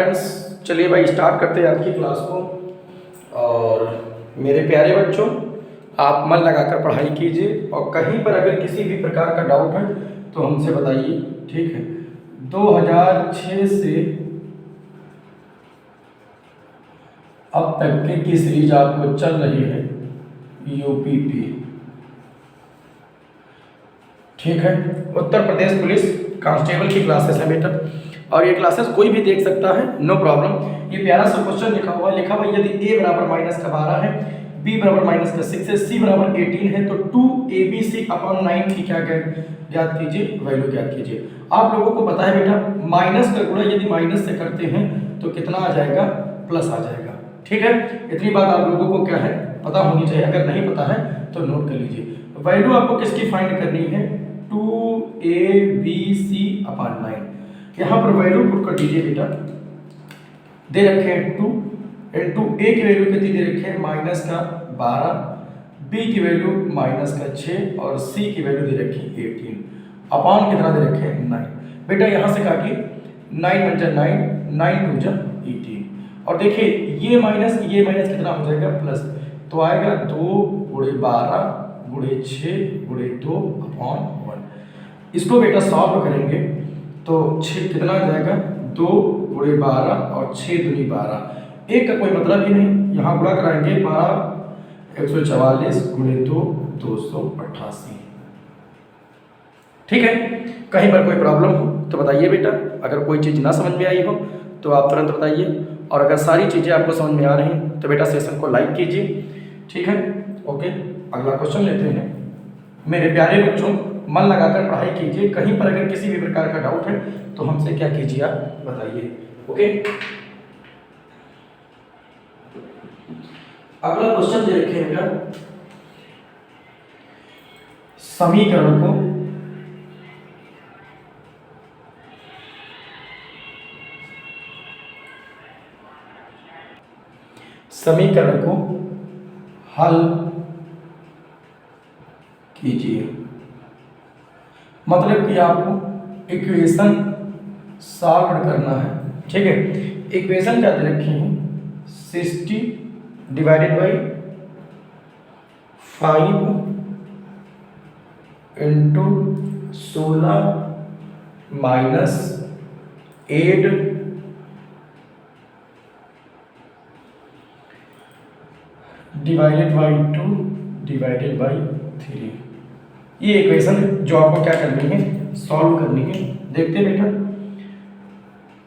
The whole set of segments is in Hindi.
फ्रेंड्स, चलिए भाई स्टार्ट करते हैं आज की क्लास को। और मेरे प्यारे बच्चों, आप मन लगाकर पढ़ाई कीजिए और कहीं पर अगर किसी भी प्रकार का डाउट है तो हमसे बताइए, ठीक है। 2006 से अब तक की सीरीज आपको चल रही है यूपीपी, ठीक है। उत्तर प्रदेश पुलिस कांस्टेबल की क्लासेस है बेटा, और ये क्लासेस कोई भी देख सकता है, नो प्रॉब्लम। ये प्यारा सा क्वेश्चन लिखा हुआ है यदि a बराबर माइनस का 12 है, b बराबर माइनस का 6 है, c बराबर 18 है तो 2abc अपॉन 9 की क्या ज्ञात कीजिए, वैल्यू ज्ञात कीजिए। आप लोगों को पता है बेटा, माइनस का गुणा यदि माइनस से करते हैं तो कितना आ जाएगा, प्लस आ जाएगा, ठीक है। इतनी बात आप लोगों को क्या है, पता होनी चाहिए। अगर नहीं पता है तो नोट कर लीजिए। वैल्यू आपको किसकी फाइंड करनी है, 2abc अपॉन 9। यहाँ पर वैल्यू पुट कर दीजिए बेटा, दे रखे हैं 2 इंटू ए की वैल्यू कितनी दे रखे हैं, माइनस का 12, बी की वैल्यू माइनस का 6 और सी की वैल्यू दे रखी है 18 अपॉन कितना दे रखे हैं, 9। बेटा यहाँ से कहा कि 9 × 9, 9 × 2 18। और देखिए ये माइनस कितना हो जाएगा, प्लस। तो आएगा 2 × 12 × 6 × 2 अपॉन 1। इसको बेटा सॉल्व करेंगे तो 6 कितना आ जाएगा, 2 × 12 और 6 दूनी 12। एक का कोई मतलब ही नहीं, यहाँ गुणा कराएंगे 12 144 × 2 288, ठीक है। कहीं पर कोई प्रॉब्लम हो तो बताइए बेटा, अगर कोई चीज़ ना समझ में आई हो तो आप तुरंत बताइए, और अगर सारी चीज़ें आपको समझ में आ रही हैं तो बेटा सेशन को लाइक कीजिए, ठीक है। ओके, अगला क्वेश्चन लेते हैं। मेरे प्यारे बच्चों, मन लगाकर पढ़ाई कीजिए, कहीं पर अगर किसी भी प्रकार का डाउट है तो हमसे क्या कीजिए, आप बताइए, ओके। अगला क्वेश्चन दे रखे बेटा, समीकरण को हल कीजिए। मतलब कि आपको इक्वेशन सॉल्व करना है, ठीक है। इक्वेशन क्या दे रखी है, 60 divided by 5 into 16 minus 8 divided by 2 divided by 3। ये इक्वेशन जो आपको क्या करनी है, सॉल्व करनी है। देखते हैं बेटा,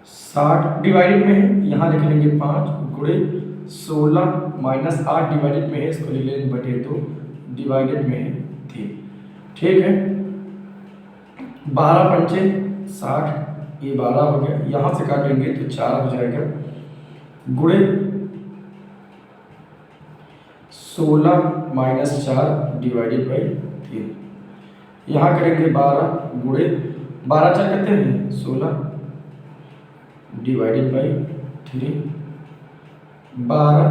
60 डिवाइडेड में है, यहाँ लिख लेंगे 5 × 16 माइनस 8 डिवाइडेड में है, इसको लिख लेंगे बटे 2 डिवाइडेड में है 3, ठीक है। 12 पंचे 60, ये 12 हो गया, यहाँ से काटेंगे तो 4 हो जाएगा, गुणे 16 माइनस 4 डिवाइडेड बाई 3। यहाँ करेंगे 12 गुणे 12 4 कितने हैं, 16 डिवाइडेड बाई 3, 12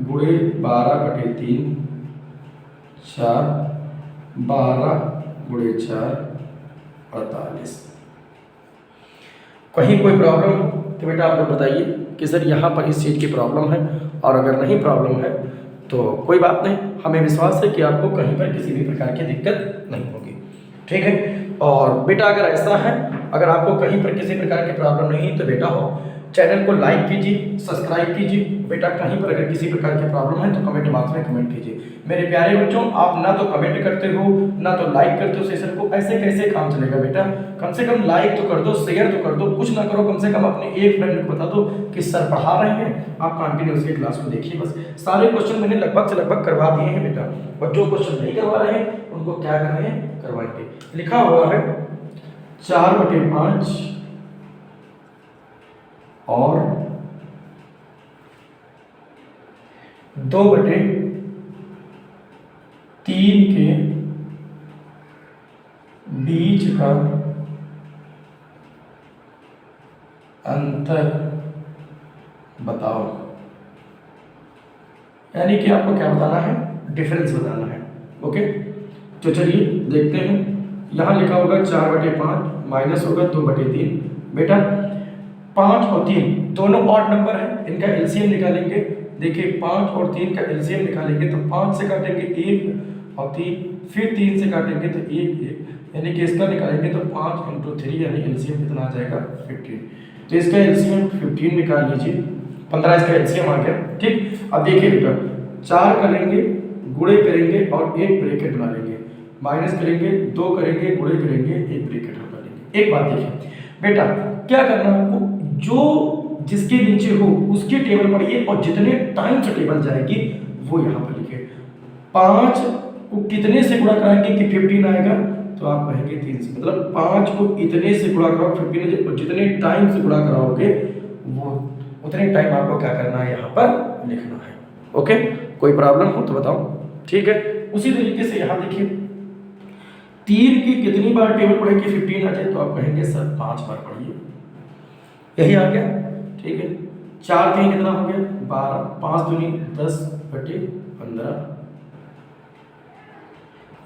गुणे 12 बटे 3 4, 12 गुणे 4 48। कहीं कोई प्रॉब्लम हो तो बेटा आप लोग बताइए कि सर यहाँ पर इस चीज़ की प्रॉब्लम है, और अगर नहीं प्रॉब्लम है तो कोई बात नहीं, हमें विश्वास है कि आपको कहीं पर किसी भी प्रकार की दिक्कत नहीं होगी, ठीक है। और बेटा अगर ऐसा है, अगर आपको कहीं पर किसी प्रकार की प्रॉब्लम नहीं तो बेटा हो चैनल को लाइक कीजिए, सब्सक्राइब कीजिए। बेटा कहीं पर अगर किसी प्रकार की प्रॉब्लम है तो कमेंट बॉक्स में कमेंट कीजिए। मेरे प्यारे बच्चों, आप ना तो कमेंट करते हो ना तो लाइक करते हो सेशन को, ऐसे कैसे काम चलेगा बेटा। कम से कम लाइक तो कर दो, शेयर तो कर दो, कुछ ना करो, कम से कम अपने एक फ्रेंड को बता दो कि सर पढ़ा रहे हैं, आप कंटिन्यूअसली क्लास को देखिए। बस सारे क्वेश्चन मैंने लगभग से लगभग करवा दिए हैं बेटा, और जो क्वेश्चन नहीं करवा रहे हैं उनको क्या कर रहे हैं, करवाएंगे। लिखा हुआ है 4/5 और 2/3 के बीच का अंतर बताओ। यानी कि आपको क्या बताना है, डिफरेंस बताना है, ओके। तो चलिए देखते हैं, यहाँ लिखा होगा 4/5 माइनस होगा 2/3। बेटा 5 और 3 दोनों ऑड नंबर है, इनका एलसीएम निकालेंगे। देखिए 5 और 3 का एलसीएम निकालेंगे तो 5 से काटेंगे 1 और 3, फिर 3 से काटेंगे तो 1 1, यानी कि इसका निकालेंगे तो 5 × 3 यानी एलसीएम कितना आ जाएगा 15। तो इसका एलसीएम 15 निकाल लीजिए, 15 इसका एलसीएम आ गया। ठीक, अब देखिए बेटा 4 करेंगे, गुणे करेंगे और एक ब्रैकेट बना लेंगे, माइनस करेंगे, 2 करेंगे, गुणे करेंगे, एक ब्रैकेट बना लेंगे। एक बात देखिए बेटा, क्या करना है आपको, जो जिसके नीचे हो उसकी टेबल पढ़िए और जितने टाइम से टेबल जाएगी वो यहाँ पर लिखे। 5 को कितने से गुणा कराएंगे कि 15 आएगा, तो आप कहेंगे 3 से, मतलब 5 को इतने से गुणा कराओ 15, और जितने टाइम से गुणा कराओगे वो उतने टाइम आपको क्या करना है यहाँ पर लिखना है। ओके, कोई प्रॉब्लम हो तो बताओ। ठीक है, उसी तरीके से यहाँ देखिए 3 की कितनी बार टेबल पढ़ेगी 15 आ जाए, तो आप कहेंगे सर 5 बार पढ़िए, यही आ गया। ठीक है, 4 3 कितना हो गया 12, 5 दूनी 10 बटे 15,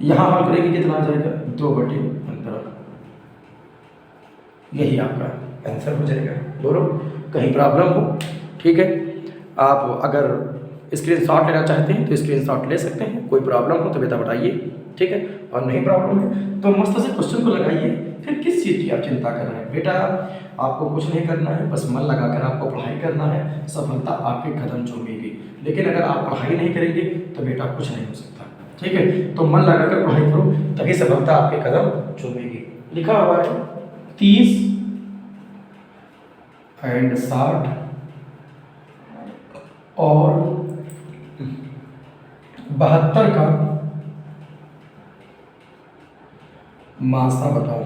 यहाँ हल करेंगे कितना आ जाएगा 2 बटे 15, यही आपका आंसर हो जाएगा। बोलो कहीं प्रॉब्लम हो? ठीक है, आप अगर स्क्रीनशॉट लेना चाहते हैं तो स्क्रीनशॉट ले सकते हैं, कोई प्रॉब्लम हो तो बेटा बताइए। ठीक है, और नहीं प्रॉब्लम है तो मस्त से क्वेश्चन को लगाइए। फिर किस चीज़ की आप चिंता कर रहे हैं बेटा, आपको कुछ नहीं करना है, बस मन लगाकर आपको पढ़ाई करना है, सफलता आपके कदम चूमेगी। लेकिन अगर आप पढ़ाई नहीं करेंगे तो बेटा कुछ नहीं हो सकता। ठीक है, तो मन लगाकर पढ़ाई करो तभी सफलता आपके कदम चूमेगी। लिखा हुआ है 30 एंड 60 और 72 का मासा बताओ,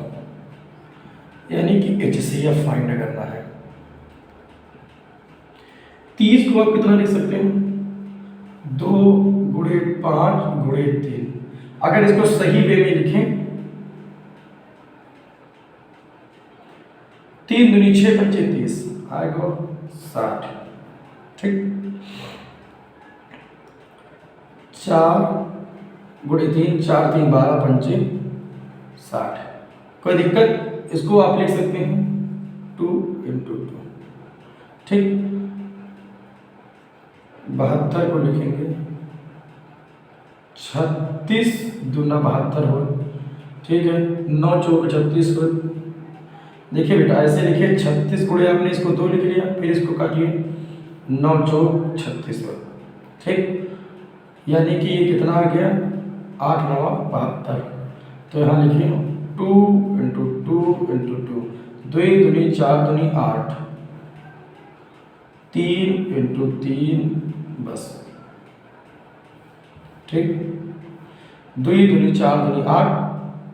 यानी कि HCF फाइंड करना है। 30 को आप कितना लिख सकते हैं 2 गुणे 5 गुणे 3, अगर इसको सही वे में लिखें 3 दूनी 6 25 30 आएगा 60। ठीक, 4 गुणे 3 4 3 12 पंचे 60, कोई दिक्कत, इसको आप लिख सकते हैं 2 × 2। ठीक, 72 को लिखेंगे 36 दूना 72 हो। ठीक है, 9 चौक 36 हो। देखिए बेटा ऐसे लिखिए 36 गुणे आपने इसको 2 लिख लिया, फिर इसको काटिए 9 चौक 36 हो। ठीक, यानी कि ये कितना आ गया 8 9 72, तो यहाँ लिखिए 2 × 2 × 2, 2 दूनी 4 दूनी 8, 3 × 3 बस। ठीक, 2 दूनी 4 दूनी 8,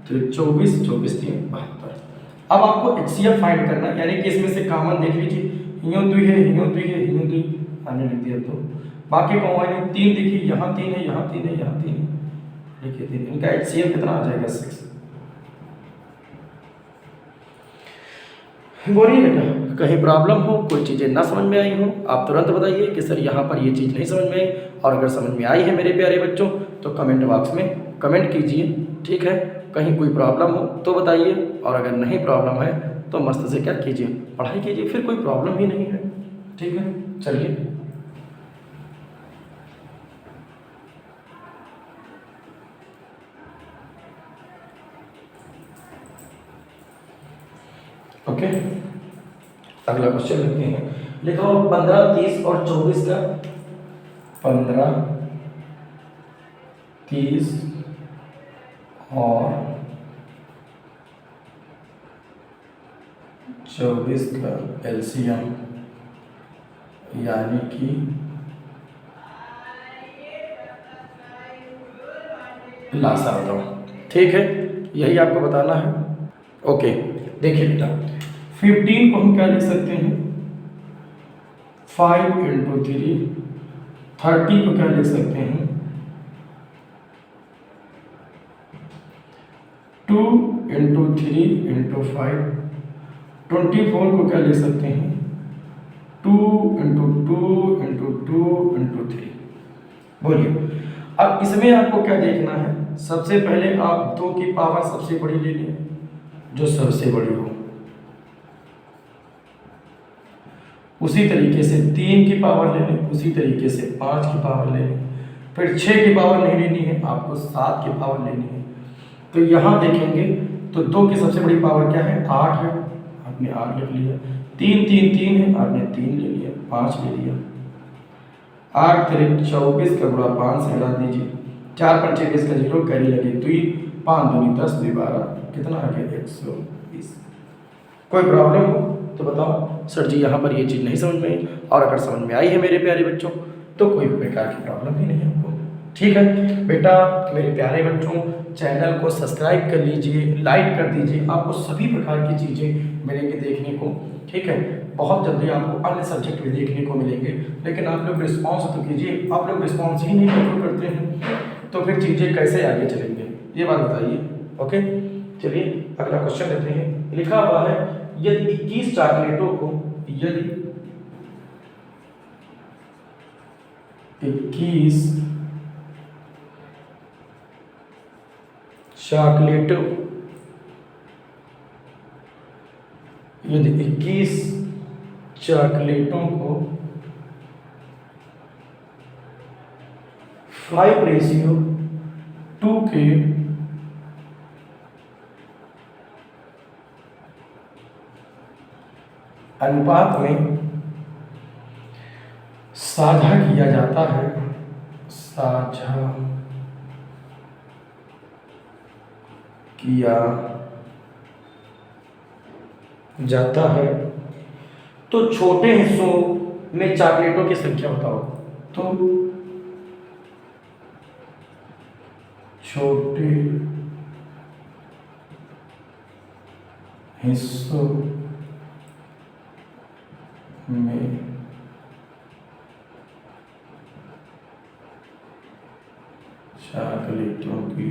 24 24 3 72। अब आपको HCF फाइंड करना, यानी कि इसमें से कॉमन देख लीजिए, हियों 2 है, हियों 2 है, हियों 2 हमने लिख दिया, तो बाकी कॉमन 3 देखिए, यहाँ 3 है, यहाँ 3 है, यहाँ 3 है, देखिए 3, इनका HCF कितना आ जाएगा 6। बोलिए बेटा कहीं प्रॉब्लम हो, कोई चीज़ें ना समझ में आई हो आप तुरंत बताइए कि सर यहाँ पर ये चीज़ नहीं समझ में आई, और अगर समझ में आई है मेरे प्यारे बच्चों तो कमेंट बॉक्स में कमेंट कीजिए। ठीक है, कहीं कोई प्रॉब्लम हो तो बताइए, और अगर नहीं प्रॉब्लम है तो मस्त से क्या कीजिए पढ़ाई कीजिए, फिर कोई प्रॉब्लम ही नहीं है। ठीक है, चलिए ओके, अगला क्वेश्चन लिखते हैं। लिखो 15 30 और 24 का 15 30 और 24 का LCM, यानी कि लासा बताओ। ठीक है, यही आपको बताना है। ओके, देखिए बेटा 15 को हम क्या लिख सकते हैं 5 × 3, 30 को क्या लिख सकते हैं 2 × 3 × 5, 24 को क्या लिख सकते हैं 2 × 2 × 2 × 3। बोलिए अब इसमें आपको क्या देखना है, सबसे पहले आप 2 की पावर सबसे बड़ी ले लें, जो सबसे बड़ी हो। उसी तरीके से 3 की पावर ले लें, उसी तरीके से 5 की पावर ले लें, फिर 6 की पावर नहीं लेनी है आपको, 7 की पावर लेनी है। तो यहाँ देखेंगे तो 2 की सबसे बड़ी पावर क्या है, 8 है, आपने 8 लिख लिया। 3 3 3 है, आपने 3 ले लिया, 5 ले लिया। 8 3 24 का गुणा 5 से हटा दीजिए, 4 5 26 का 0 कैरी लगे, 2 5 दूनी 10 2 12, कितना आ गया 120। कोई प्रॉब्लम हो तो बताओ सर जी यहाँ पर ये चीज़ नहीं समझ में आई, और अगर समझ में आई है मेरे प्यारे बच्चों तो कोई प्रकार की प्रॉब्लम ही नहीं है आपको। ठीक है बेटा, मेरे प्यारे बच्चों चैनल को सब्सक्राइब कर लीजिए, लाइक कर दीजिए, आपको सभी प्रकार की चीज़ें मिलेंगी देखने को। ठीक है, बहुत जल्दी आपको अन्य सब्जेक्ट भी देखने को मिलेंगे, लेकिन आप लोग रिस्पॉन्स तो कीजिए। आप लोग रिस्पॉन्स ही नहीं बिल्कुल करते हैं तो फिर चीज़ें कैसे आगे चलेंगे, ये बात बताइए। ओके, चलिए अगला क्वेश्चन लेते हैं। लिखा हुआ है यदि 21 चॉकलेटों को, यदि 21 चॉकलेटों, यदि 21 चॉकलेटों को 5:2 के अनुपात में साझा किया जाता है, साझा किया जाता है, तो छोटे हिस्सों में चॉकलेटों की संख्या बताओ। तो छोटे हिस्सों में चॉकलेटों की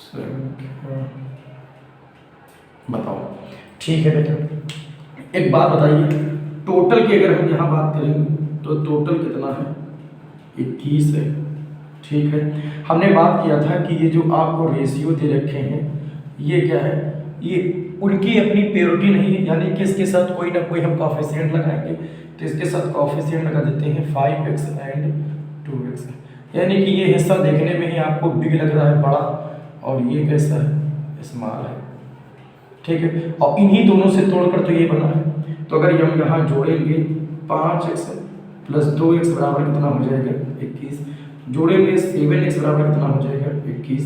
संख्या बताओ। ठीक है बेटा, एक बात बताइए, टोटल की अगर हम यहाँ बात करेंगे तो टोटल कितना है, 21 है। ठीक है, हमने बात किया था कि ये जो आपको रेशियो दे रखे हैं ये क्या है, ये उनकी अपनी प्योरिटी नहीं है, यानी कि इसके साथ कोई ना कोई हम कॉफिशिएंट लगाएंगे, तो इसके साथ कॉफिशिएंट लगा देते हैं 5x एंड 2x, यानी कि ये हिस्सा देखने में ही आपको बिग लग रहा है, बड़ा, और ये कैसा है, स्मॉल है। ठीक है, और इन्हीं दोनों से तोड़कर तो ये बना है, तो अगर हम यहाँ जोड़ेंगे 5x प्लस 2x बराबर कितना हो जाएगा 21, जोड़ेंगे 7x बराबर कितना हो जाएगा 21,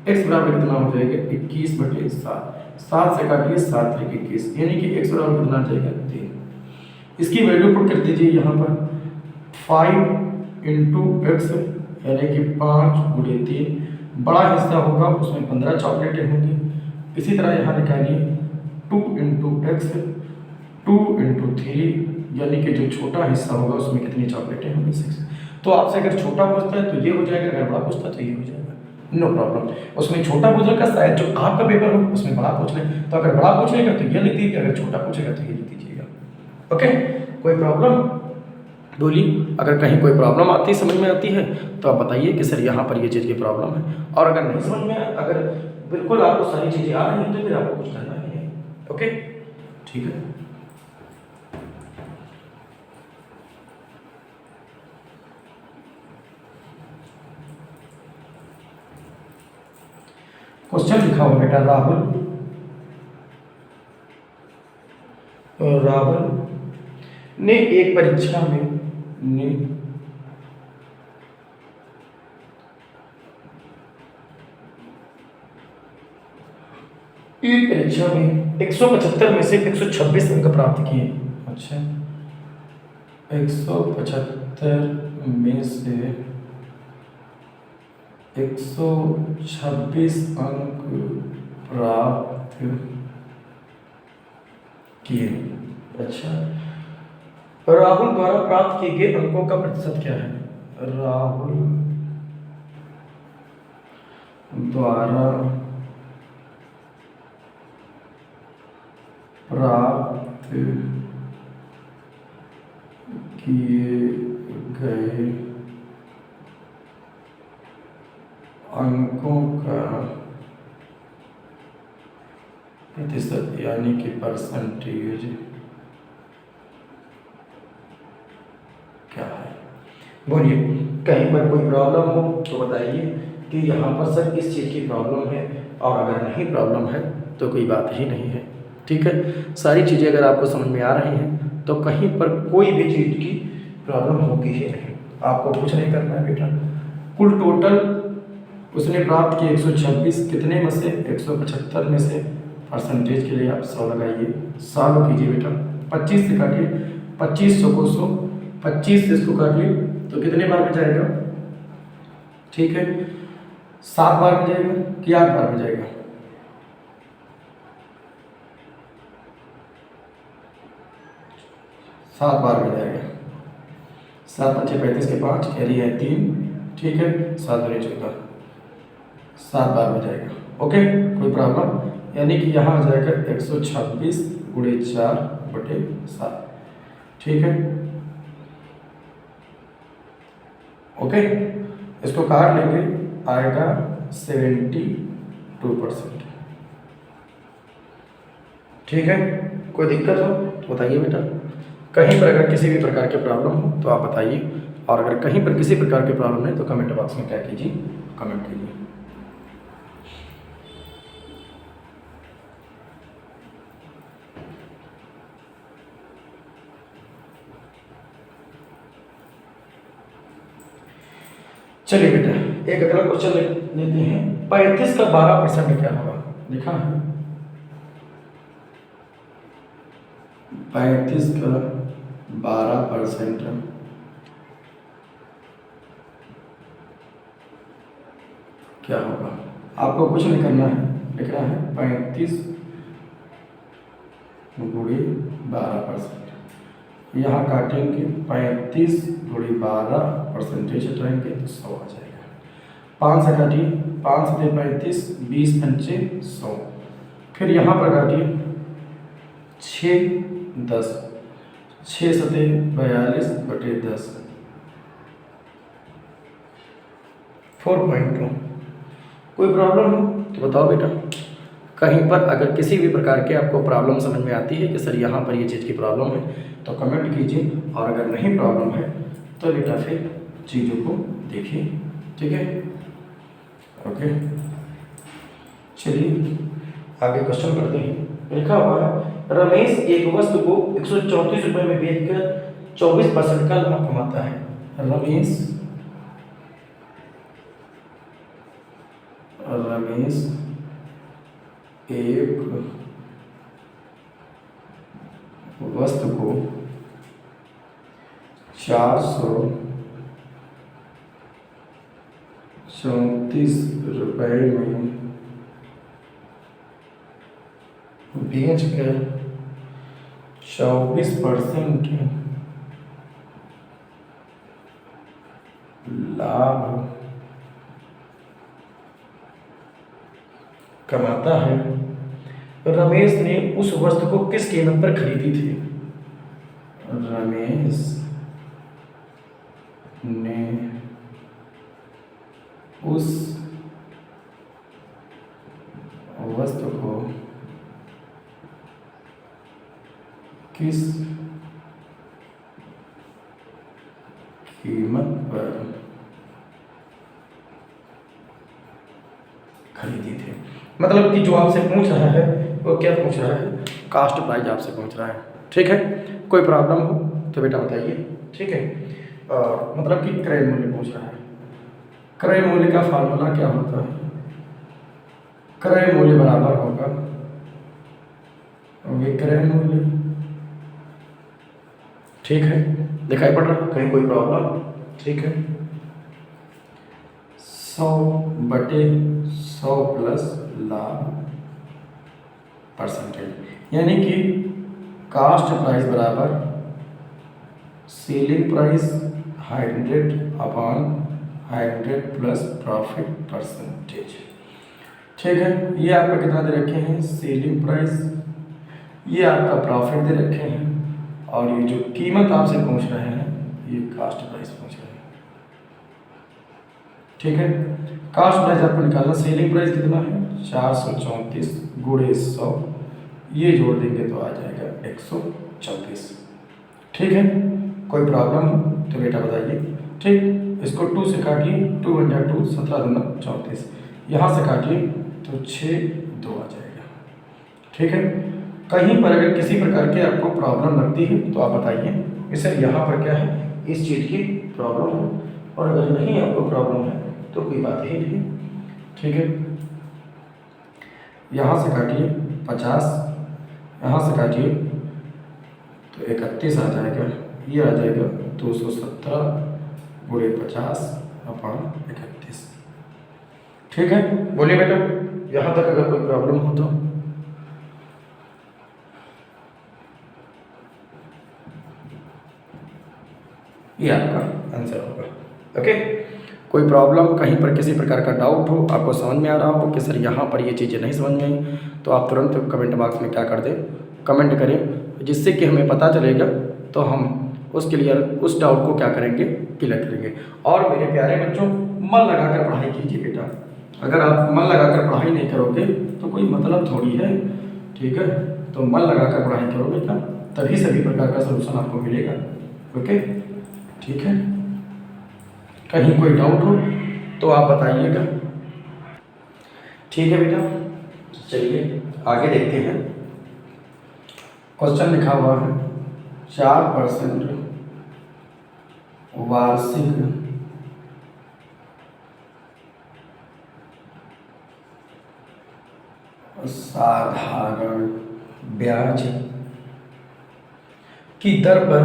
x बराबर कितना हो जाएगा 21/7, 7 से काटिए 7 3 21, यानी कि x बराबर कितना आ जाएगा 3। इसकी वैल्यू पुट कर दीजिए यहाँ पर 5 × x, यानी कि 5 × 3, बड़ा हिस्सा होगा उसमें 15 चॉकलेटें होंगी। इसी तरह यहाँ निकालिए 2 × x, 2 × 3, यानी कि जो छोटा हिस्सा होगा उसमें कितनी चॉकलेटें होंगी 6। तो आपसे अगर छोटा पूछता है तो ये हो जाएगा, अगर बड़ा पूछता है तो ये हो जाएगा, नो प्रॉब्लम। उसमें छोटा पूछ का शायद जो आपका पेपर हो उसमें बड़ा पूछ ले, तो अगर बड़ा पूछेगा तो ये लिख दीजिए, अगर छोटा पूछेगा तो ये लिख दीजिएगा। ओके, कोई प्रॉब्लम बोलिए, अगर कहीं कोई प्रॉब्लम आती समझ में आती है तो आप बताइए कि सर यहाँ पर ये चीज़ की प्रॉब्लम है, और अगर नहीं समझ में, अगर बिल्कुल आपको सारी चीज़ें आ रही हैं तो फिर आपको कुछ करना ही नहीं। ओके, ठीक है। क्वेश्चन लिखा हुआ बेटा, राहुल ने एक परीक्षा में एक परीक्षा में 175 में से 126 अंक प्राप्त किए। अच्छा, 175 में से 126 अंक प्राप्त किए। अच्छा, राहुल द्वारा प्राप्त किए गए अंकों का प्रतिशत क्या है, राहुल द्वारा प्राप्त किए गए अंकों का प्रतिशत प्रतिशत यानी कि परसेंटेज क्या है। बोलिए, कहीं पर कोई प्रॉब्लम हो तो बताइए कि यहाँ पर सर इस चीज़ की प्रॉब्लम है, और अगर नहीं प्रॉब्लम है तो कोई बात ही नहीं है। ठीक है, सारी चीज़ें अगर आपको समझ में आ रही हैं तो कहीं पर कोई भी चीज़ की प्रॉब्लम होगी ही नहीं। आपको कुछ नहीं करना है बेटा। कुल टोटल उसने प्राप्त किए 126, कितने में से 175 में से परसेंटेज के लिए आप 100 लगाइए, 100 कीजिए बेटा, 25 से काटिए, 2500 को 100, 25 से इसको काटिए तो कितने बार में जाएगा, ठीक है 7 बार में जाएगा कि 8 बार में जाएगा, 7 बार में जाएगा। 7 5 35 के 5 कैरी है 3, ठीक है 7 दूनी 14, 7 बार में जाएगा। ओके, कोई प्रॉब्लम, यानी कि यहाँ आ जाएगा 126 गुणे 4 बटे 7, ठीक है। ओके, इसको काट लेंगे, आएगा 72%, ठीक है। कोई दिक्कत हो तो बताइए बेटा। कहीं पर अगर किसी भी प्रकार के प्रॉब्लम हो तो आप बताइए, और अगर कहीं पर किसी प्रकार की प्रॉब्लम नहीं तो कमेंट बॉक्स में क्या कीजिए, कमेंट कीजिए। चलिए बेटा, एक अगला क्वेश्चन लेते हैं। 35 का 12% क्या होगा, लिखा है 35 का 12% क्या होगा। आपको कुछ नहीं करना है, लिखना है 35 गुणे 12%, यहाँ काटेंगे 35 गुणे 12 परसेंटेज हटाएंगे तो 100 आ जाएगा। 5 से काटिए, 5 से 35, 20 पंचे 100, फिर यहाँ पर काटिए 6 10, 6 सते 42 बटे 10, 4.2। कोई प्रॉब्लम हो तो बताओ बेटा। कहीं पर अगर किसी भी प्रकार के आपको प्रॉब्लम समझ में आती है कि सर यहाँ पर ये चीज़ की प्रॉब्लम है तो कमेंट कीजिए, और अगर नहीं प्रॉब्लम है तो बेटा फिर चीज़ों को देखिए, ठीक है। ओके, चलिए आगे क्वेश्चन करते हैं। लिखा हुआ है रमेश एक वस्तु को 134 रुपये में बेचकर 24% का लाभ कमाता है। रमेश एक वस्तु को 434 रुपये में बेचकर 24% लाभ कमाता है। रमेश ने उस वस्तु को किस कीमत पर खरीदी थी। रमेश ने उस वस्तु को किस कीमत पर खरीदी थी। मतलब कि जो आपसे पूछ रहा है वो क्या पूछ रहा है, कास्ट प्राइस आपसे पूछ रहा है, ठीक है। कोई प्रॉब्लम हो तो बेटा बताइए, ठीक है। और मतलब कि क्रय मूल्य पूछ रहा है। क्रय मूल्य का फार्मूला क्या होता है, क्रय मूल्य बराबर होगा विक्रय मूल्य, ठीक है। दिखाई पड़ रहा है कहीं कोई प्रॉब्लम, ठीक है। 100 बटे 100 प्लस लाभ परसेंटेज, यानी कि कास्ट प्राइस बराबर selling price 100 upon 100 plus profit percentage, ठीक है। ये आपका कितना दे रखे हैं, सेलिंग प्राइस, ये आपका प्रॉफिट दे रखे हैं, और ये जो कीमत आपसे पूछ रहे हैं ये कास्ट प्राइस पूछ रहे हैं, ठीक है। कास्ट प्राइस आपको निकालना, सेलिंग प्राइस कितना है 434 गुणे 100 ये जोड़ देंगे तो आ जाएगा 134। ठीक है, कोई प्रॉब्लम हो तो बेटा बताइए। ठीक, इसको 2 से काटिए, 2 × 2 17 दूना 34, यहाँ से काटिए तो 6 2 आ जाएगा। ठीक है, कहीं पर अगर किसी प्रकार की आपको प्रॉब्लम लगती है तो आप बताइए कि सर यहाँ पर क्या है, इस चीज़ की प्रॉब्लम है, और अगर नहीं आपको प्रॉब्लम है तो कोई बात ही नहीं। ठीक है, यहाँ से काटिए 50, यहाँ से काटिए तो 31 आ जाएगा, ये आ जाएगा 217 × 50/31। ठीक है, बोलिए बेटा, यहाँ तक अगर कोई प्रॉब्लम हो तो। ये आपका आंसर होगा। ओके, कोई प्रॉब्लम, कहीं पर किसी प्रकार का डाउट हो, आपको समझ में आ रहा हो कि सर यहाँ पर ये चीज़ें नहीं समझ में आई, तो आप तुरंत कमेंट बॉक्स में क्या कर दें, कमेंट करें, जिससे कि हमें पता चलेगा तो हम उस क्लियर उस डाउट को क्या करेंगे, क्लियर करेंगे। और मेरे प्यारे बच्चों, मन लगाकर पढ़ाई कीजिए बेटा। अगर आप मन लगाकर पढ़ाई नहीं करोगे तो कोई मतलब थोड़ी है। ठीक है, तो मन लगाकर पढ़ाई करो बेटा, तभी सभी प्रकार का सलूशन आपको मिलेगा। ओके, ठीक है, कहीं कोई डाउट हो तो आप बताइएगा। ठीक है बेटा, चलिए आगे देखते हैं। क्वेश्चन लिखा हुआ है 4% वार्षिक साधारण ब्याज की दर पर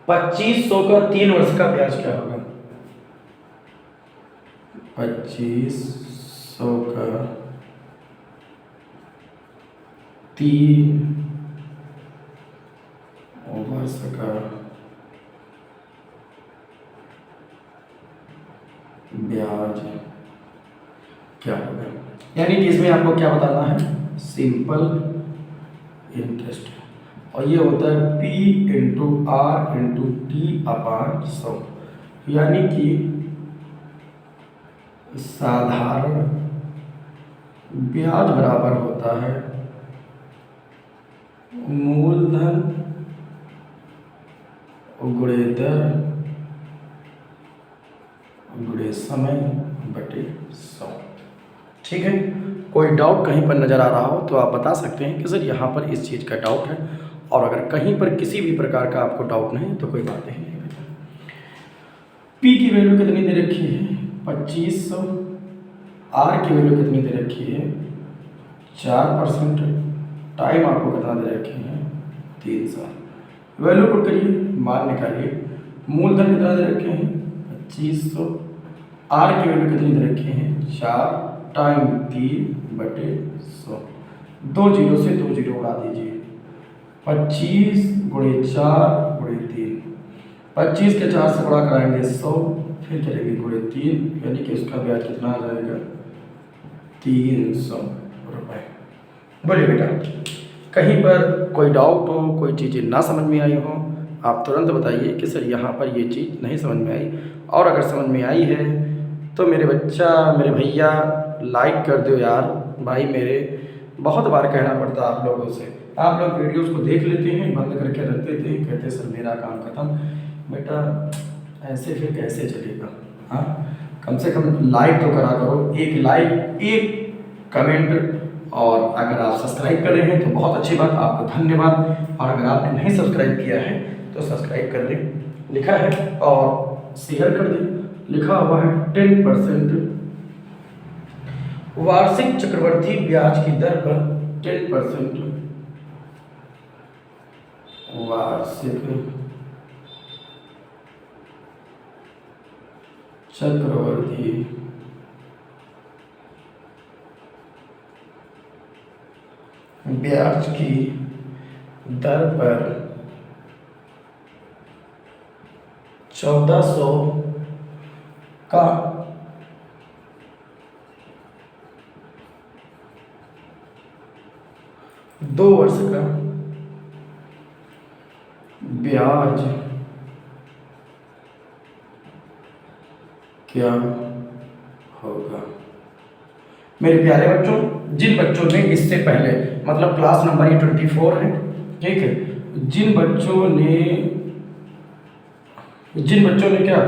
2500 का 3 वर्ष का ब्याज क्या होगा? 2500 का 3 वर्ष का ब्याज क्या होगा? यानी कि इसमें आपको क्या बताना है, सिंपल इंटरेस्ट, और ये होता है P × R × T/100, यानी कि साधारण ब्याज बराबर होता है मूलधन गुणे दर गुणे समय बटे 100। ठीक है, कोई डाउट कहीं पर नज़र आ रहा हो तो आप बता सकते हैं कि सर यहाँ पर इस चीज़ का डाउट है, और अगर कहीं पर किसी भी प्रकार का आपको डाउट नहीं तो कोई बात नहीं है। पी की वैल्यू कितनी दे रखी है? 2500। आर की वैल्यू कितनी दे रखी है? 4%। टाइम आपको कितना दे रखे हैं? 3 साल। वैल्यू पुट करिए, मान निकालिए। मूलधन कितना दे रखे हैं? 2500। आर की वैल्यू कितनी दे रखी है? 4, टाइम 3/100। 2 जीरो से 2 जीरो उड़ा दीजिए। 25 × 4 × 3, 25 के 4 से गुणा कराएंगे 100, फिर करेंगे × 3, यानी कि उसका ब्याज कितना आ जाएगा? 300 रुपये। बोलिए बेटा, कहीं पर कोई डाउट हो, कोई चीज़ें ना समझ में आई हो, आप तुरंत बताइए कि सर यहाँ पर ये चीज़ नहीं समझ में आई, और अगर समझ में आई है तो मेरे बच्चा, मेरे भैया लाइक कर दो यार। भाई मेरे बहुत बार कहना पड़ता आप लोगों से, आप लोग वीडियोस को देख लेते हैं, बंद करके रख देते हैं, कहते हैं सर मेरा काम खत्म। बेटा ऐसे फिर कैसे चलेगा? हाँ, कम से कम लाइक तो करा करो, एक लाइक, एक कमेंट, और अगर आप सब्सक्राइब कर रहे हैं तो बहुत अच्छी बात, आपको धन्यवाद। और अगर आपने नहीं सब्सक्राइब किया है तो सब्सक्राइब कर दें, लिखा है, और शेयर कर दें, लिखा हुआ है 10% वार्षिक चक्रवर्ती ब्याज की दर पर 10% वार्षिक चक्रवर्ती ब्याज की दर पर 1400 का 2 वर्ष का ब्याज क्या होगा। मेरे प्यारे बच्चों, जिन बच्चों ने इससे पहले मतलब क्लास नंबर ये 24 है, ठीक है, जिन बच्चों ने क्या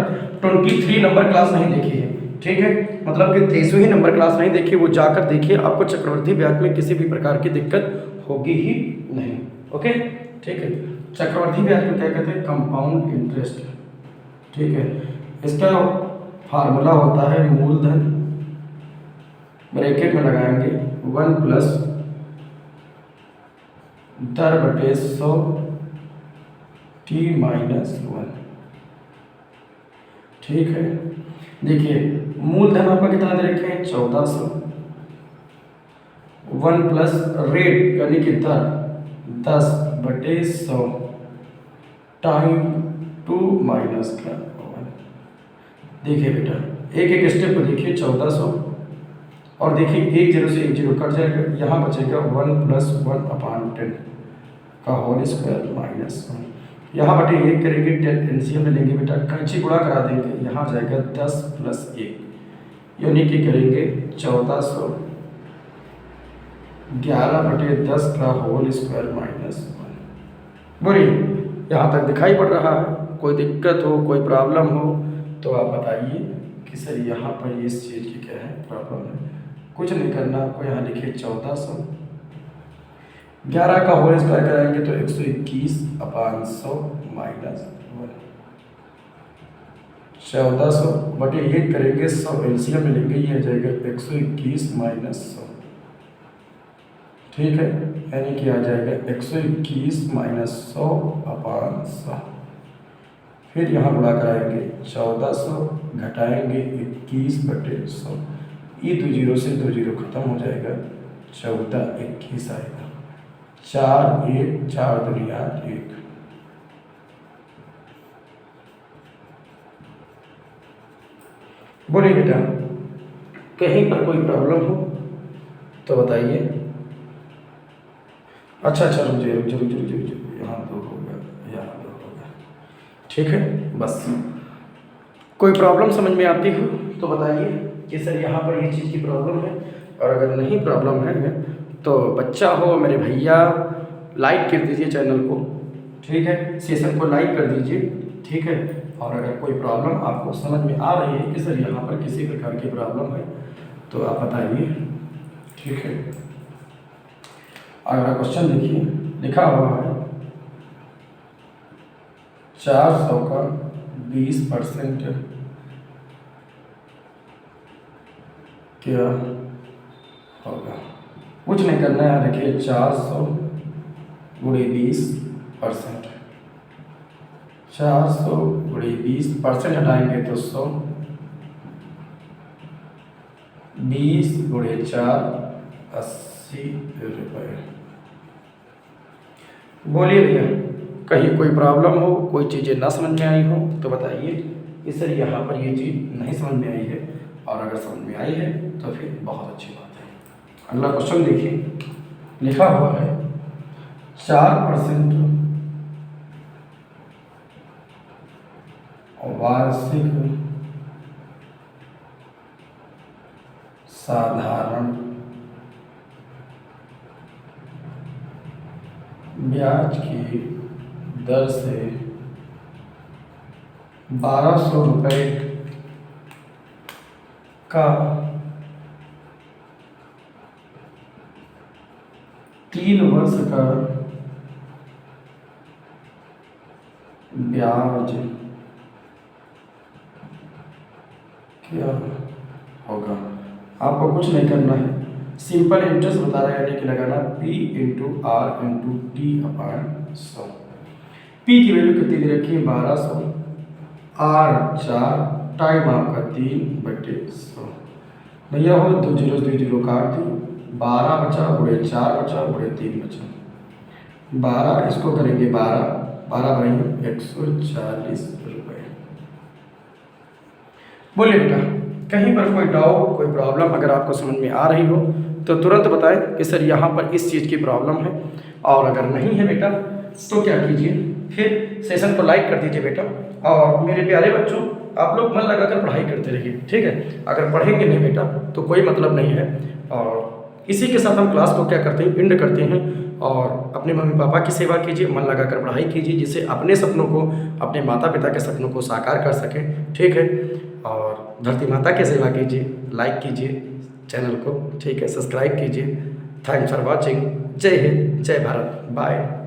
23 नंबर क्लास नहीं देखी है, ठीक है, मतलब कि 23वीं नंबर क्लास नहीं देखी, वो जाकर देखिए, आपको चक्रवर्ती ब्याज में किसी भी प्रकार की दिक्कत होगी ही नहीं। ओके, ठीक है। चक्रवर्ती ब्याज को क्या कहते हैं? कंपाउंड इंटरेस्ट, ठीक है। इसका फार्मूला होता है मूलधन, ब्रैकेट में लगाएंगे 1 प्लस दर बटे 100 t माइनस 1, ठीक है। देखिए मूलधन आपका कितना दे रखे हैं? 1400, 1 प्लस रेट यानी कि दर 10 बटे 100 टाइम 2 माइनस का 1। देखिए बेटा एक एक स्टेप को देखिए, 1400 और देखिए 1 0 से 1 0 कट जाएगा, यहाँ बचेगा 1 प्लस 1 अपान 10 का होल स्क्वायर माइनस 1। यहाँ बटे 1 करेंगे, 10 एलसीएम में लेंगे बेटा, कैंची गुणा करा देंगे, यहाँ जाएगा 10 प्लस 1 यानी कि करेंगे 1400 11 बटे 10 का होल स्क्वायर माइनस 1। बोलिए यहाँ तक दिखाई पड़ रहा है? कोई दिक्कत हो, कोई प्रॉब्लम हो तो आप बताइए कि सर यहाँ पर इस चीज़ की क्या है प्रॉब्लम है। कुछ नहीं करना आपको, यहाँ लिखिए 1400 11 का होल स्क्वायर कराएंगे तो 121 अपान 100 माइनस 1। 1400 बटे 1 करेंगे, 100 एलसीएम में लेंगे, ये आ जाएगा 121 माइनस 100, ठीक है, यानी कि आ जाएगा 121 माइनस 100 अपान 100। फिर यहाँ गुणा कराएंगे 1400 घटाएंगे 21 बटे 100, ये 2 0 से 2 0 खत्म हो जाएगा, 14 21 आएगा, 4 1 4 दुनिया 1। बोलिए बेटा कहीं पर कोई प्रॉब्लम हो तो बताइए। अच्छा रुक जाइए, यहाँ 2 हो गया, यहाँ 2 हो गया, ठीक है। बस कोई प्रॉब्लम समझ में आती हो तो बताइए कि सर यहाँ पर ये चीज़ की प्रॉब्लम है, और अगर नहीं प्रॉब्लम है तो बच्चा हो मेरे भैया लाइक कर दीजिए चैनल को, ठीक है, सेशन को लाइक कर दीजिए, ठीक है। और अगर कोई प्रॉब्लम आपको समझ में आ रही है कि सर यहाँ पर किसी प्रकार की प्रॉब्लम है तो आप बताइए, ठीक है। अगला क्वेश्चन देखिए, लिखा हुआ है 400 का 20% क्या होगा। कुछ नहीं करना है, देखिए 400 गुणे 20%, 400 गुणे 20% हटाएंगे तो 100, 20 गुणे 4 80 रुपये। बोलिए भैया कहीं कोई प्रॉब्लम हो, कोई चीज़ें ना समझ में आई हो तो बताइए कि सर यहाँ पर ये चीज़ नहीं समझ में आई है, और अगर समझ में आई है तो फिर बहुत अच्छी बात है। अगला क्वेश्चन देखिए, लिखा हुआ है 4% वार्षिक साधारण ब्याज की दर से 1200 रुपये का 3 वर्ष का ब्याज क्या होगा। आपको कुछ नहीं करना है, सिंपल इंटरेस्ट बता रहा है, यानी कि लगाना P into R into T upon 100। P की वैल्यू कितनी दे रखी है? 1200, R 4, टाइम आपका 3 बटे 100। भैया हो 2 0 काट दी, 12 बचा गुणे 4 बचा गुणे 3 बचा, 12 इसको करेंगे 12 बनेंगे 140 रुपये। बोलिए बेटा कहीं पर कोई डाउट, कोई प्रॉब्लम अगर आपको समझ में आ रही हो तो तुरंत बताएं कि सर यहाँ पर इस चीज़ की प्रॉब्लम है, और अगर नहीं है बेटा तो क्या कीजिए, फिर सेशन को लाइक कर दीजिए बेटा। और मेरे प्यारे बच्चों आप लोग मन लगाकर पढ़ाई करते रहिए, ठीक है। अगर पढ़ेंगे नहीं बेटा तो कोई मतलब नहीं है। और इसी के साथ हम क्लास को क्या करते हैं, एंड करते हैं। और अपने मम्मी पापा की सेवा कीजिए, मन लगाकर पढ़ाई कीजिए, जिससे अपने सपनों को, अपने माता पिता के सपनों को साकार कर सकें, ठीक है। और धरती माता की सेवा कीजिए, लाइक कीजिए चैनल को, ठीक है, सब्सक्राइब कीजिए। Thanks for watching. जय हिंद, जय भारत, बाय।